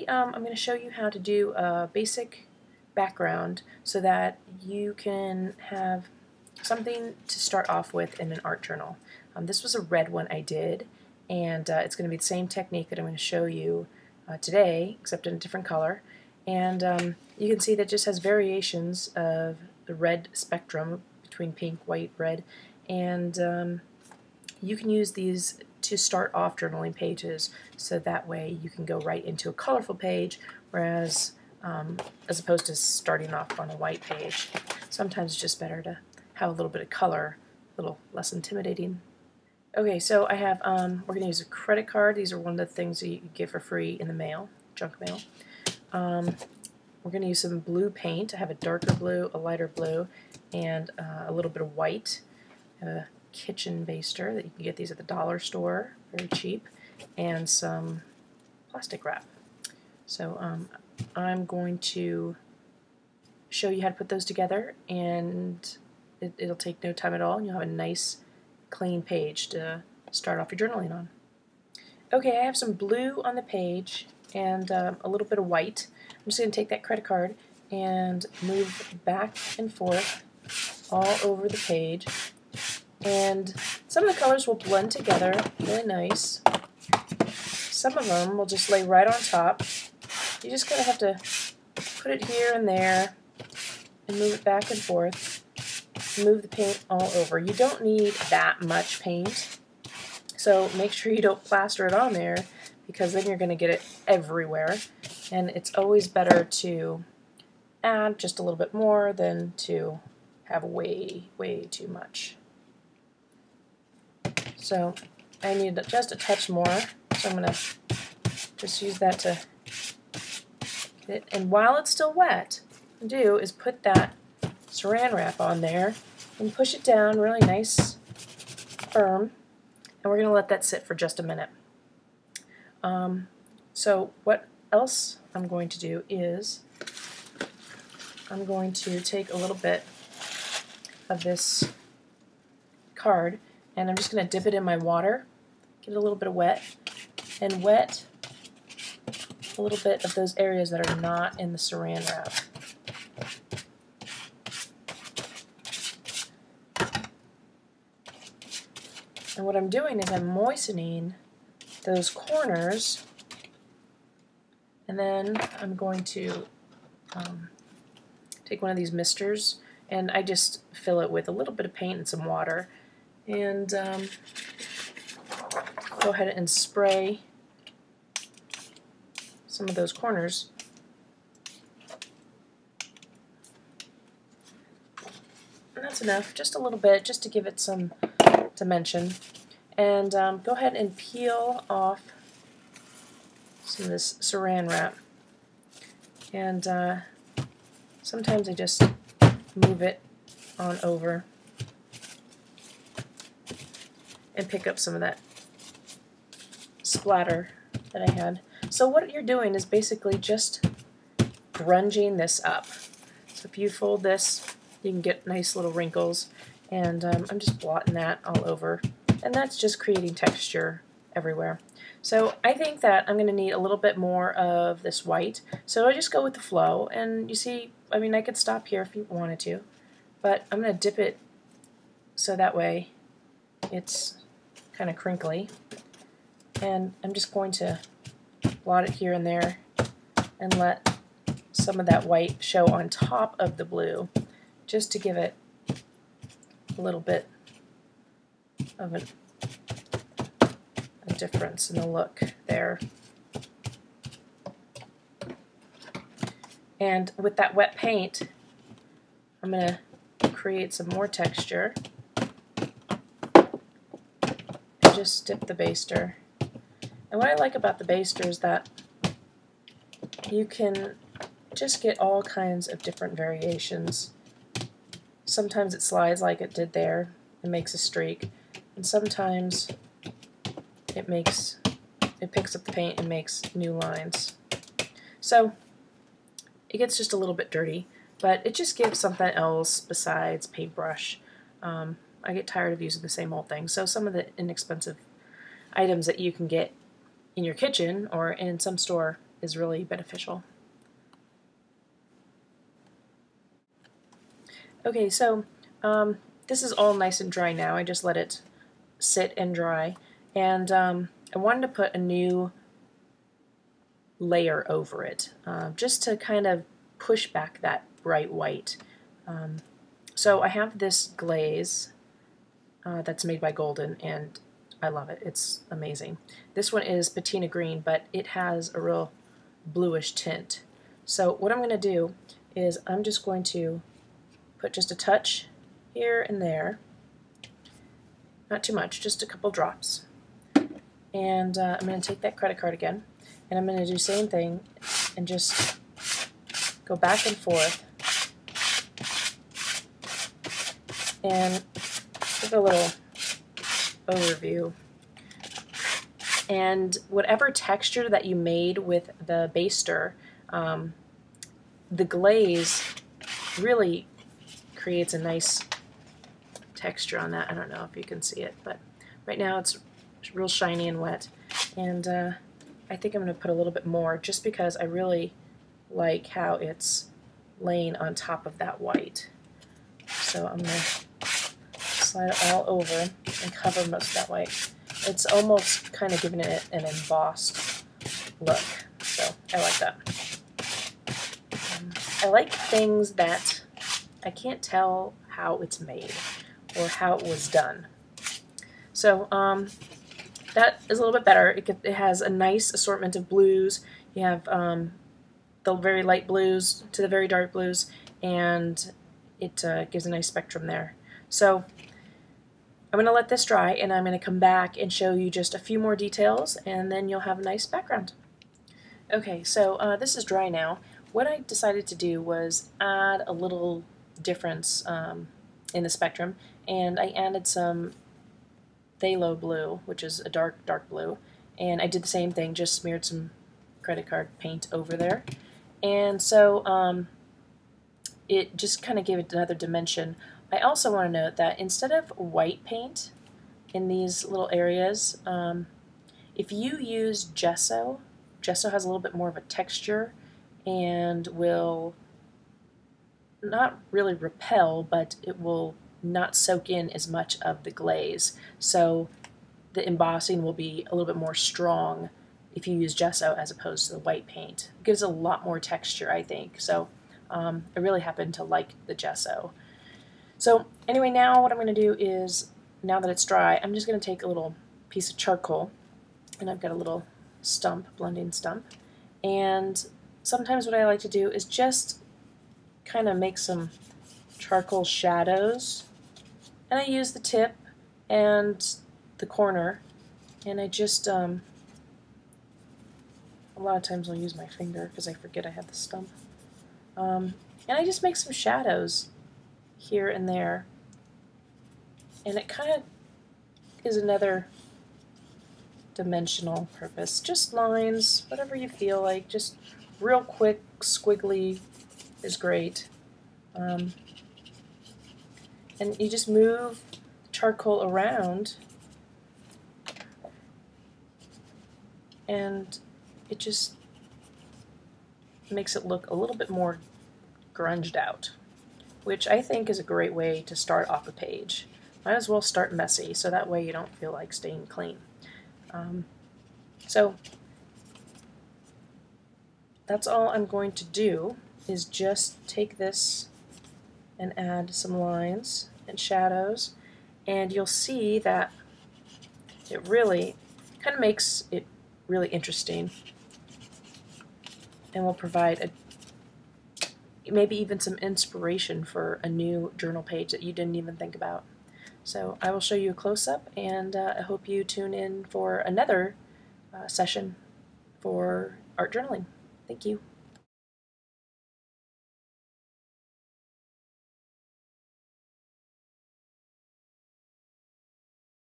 I'm going to show you how to do a basic background so that you can have something to start off with in an art journal. This was a red one I did, and it's going to be the same technique that I'm going to show you today, except in a different color. And you can see that it just has variations of the red spectrum between pink, white, red, and you can use these to start off journaling pages, so that way you can go right into a colorful page, whereas as opposed to starting off on a white page. Sometimes it's just better to have a little bit of color, a little less intimidating. Okay, so I have, we're going to use a credit card. These are one of the things that you can get for free in the mail, junk mail. We're going to use some blue paint. I have a darker blue, a lighter blue, and a little bit of white. I have a kitchen baster that you can get these at the dollar store, very cheap, and some plastic wrap. So I'm going to show you how to put those together, and it'll take no time at all, and you'll have a nice clean page to start off your journaling on. Okay, I have some blue on the page and a little bit of white. I'm just going to take that credit card and move back and forth all over the page, and some of the colors will blend together really nice. Some of them will just lay right on top. You just kind of have to put it here and there and move it back and forth. Move the paint all over. You don't need that much paint, so make sure you don't plaster it on there, because then you're going to get it everywhere, and it's always better to add just a little bit more than to have way too much. So I need just a touch more, so I'm going to just use that to get it. And while it's still wet, what I do is put that saran wrap on there and push it down really nice, firm, and we're going to let that sit for just a minute. So what else I'm going to do is I'm going to take a little bit of this card, and I'm just going to dip it in my water, get it a little bit of wet, and wet a little bit of those areas that are not in the saran wrap. And what I'm doing is I'm moistening those corners, and then I'm going to take one of these misters, and I just fill it with a little bit of paint and some water, and go ahead and spray some of those corners. And that's enough, just a little bit, just to give it some dimension. And go ahead and peel off some of this saran wrap. And sometimes I just move it on over and pick up some of that splatter that I had. So what you're doing is basically just grunging this up. So if you fold this, you can get nice little wrinkles, and I'm just blotting that all over, and that's just creating texture everywhere. So I think that I'm going to need a little bit more of this white, so I just go with the flow, and you see, I mean, I could stop here if you wanted to, but I'm going to dip it so that way it's kind of crinkly, and I'm just going to blot it here and there and let some of that white show on top of the blue, just to give it a little bit of a difference in the look there. And with that wet paint, I'm going to create some more texture and just dip the baster. And what I like about the baster is that you can just get all kinds of different variations. Sometimes it slides like it did there and makes a streak, and sometimes it picks up the paint and makes new lines. So it gets just a little bit dirty, but it just gives something else besides paintbrush. I get tired of using the same old thing, so some of the inexpensive items that you can get in your kitchen or in some store is really beneficial. Okay, so this is all nice and dry now. I just let it sit and dry, and I wanted to put a new layer over it, just to kind of push back that bright white. So I have this glaze that's made by Golden, and I love it. It's amazing. This one is patina green, but it has a real bluish tint. So what I'm going to do is I'm just going to put just a touch here and there, not too much, just a couple drops. And I'm going to take that credit card again, and I'm going to do the same thing and just go back and forth and give a little overview. And whatever texture that you made with the baster, the glaze really creates a nice texture on that. I don't know if you can see it, but right now it's real shiny and wet, and I think I'm going to put a little bit more just because I really like how it's laying on top of that white. So I'm going to slide it all over and cover most of that white. It's almost kind of giving it an embossed look, so I like that. I like things that I can't tell how it's made or how it was done. So that is a little bit better. It has a nice assortment of blues. You have the very light blues to the very dark blues, and it gives a nice spectrum there. So I'm going to let this dry, and I'm going to come back and show you just a few more details, and then you'll have a nice background. Okay, so this is dry now. What I decided to do was add a little difference in the spectrum, and I added some phthalo blue, which is a dark blue, and I did the same thing, just smeared some credit card paint over there. And so it just kind of gave it another dimension. I also want to note that instead of white paint in these little areas, if you use gesso, gesso has a little bit more of a texture and will not really repel, but it will not soak in as much of the glaze. So the embossing will be a little bit more strong if you use gesso as opposed to the white paint. It gives a lot more texture, I think. So I really happen to like the gesso. So anyway, now what I'm going to do is, now that it's dry, I'm just going to take a little piece of charcoal, and I've got a little stump, blending stump, and sometimes what I like to do is just kind of make some charcoal shadows, and I use the tip and the corner, and I just a lot of times I'll use my finger because I forget I have the stump, and I just make some shadows here and there, and it kind of is another dimensional purpose. Just lines, whatever you feel like, just real quick, squiggly is great. And you just move charcoal around, and it just makes it look a little bit more grunged out, which I think is a great way to start off a page. Might as well start messy, so that way you don't feel like staying clean. So that's all I'm going to do, is just take this and add some lines and shadows, and you'll see that it really kind of makes it really interesting and will provide maybe even some inspiration for a new journal page that you didn't even think about. So I will show you a close-up, and I hope you tune in for another session for art journaling. Thank you.